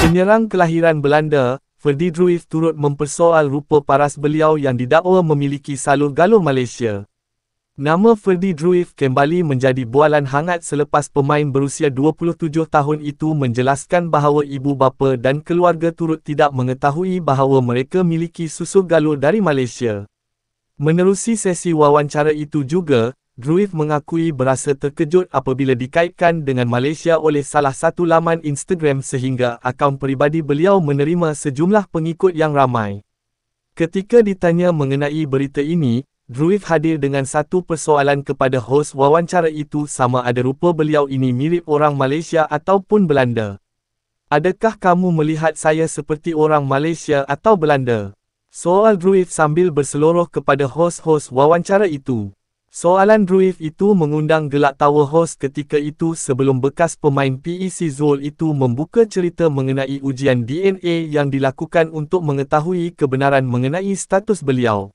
Penyerang kelahiran Belanda, Ferdy Druijff turut mempersoal rupa paras beliau yang didakwa memiliki salur galuh Malaysia. Nama Ferdy Druijff kembali menjadi bualan hangat selepas pemain berusia 27 tahun itu menjelaskan bahawa ibu bapa dan keluarga turut tidak mengetahui bahawa mereka miliki susur galuh dari Malaysia. Menerusi sesi wawancara itu juga, Druijff mengakui berasa terkejut apabila dikaitkan dengan Malaysia oleh salah satu laman Instagram sehingga akaun peribadi beliau menerima sejumlah pengikut yang ramai. Ketika ditanya mengenai berita ini, Druijff hadir dengan satu persoalan kepada hos wawancara itu sama ada rupa beliau ini mirip orang Malaysia ataupun Belanda. Adakah kamu melihat saya seperti orang Malaysia atau Belanda? Soal Druijff sambil berseloroh kepada hos-hos wawancara itu. Soalan Druijff itu mengundang gelak tawa hos ketika itu sebelum bekas pemain PEC Zwolle itu membuka cerita mengenai ujian DNA yang dilakukan untuk mengetahui kebenaran mengenai status beliau.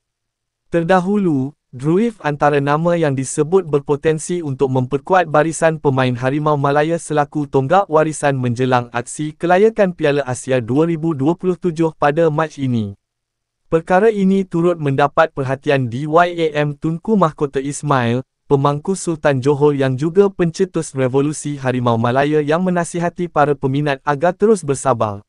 Terdahulu, Druijff antara nama yang disebut berpotensi untuk memperkuat barisan pemain Harimau Malaya selaku tonggak warisan menjelang aksi kelayakan Piala Asia 2027 pada Mac ini. Perkara ini turut mendapat perhatian DYAM Tunku Mahkota Ismail, pemangku Sultan Johor yang juga pencetus revolusi Harimau Malaya yang menasihati para peminat agar terus bersabar.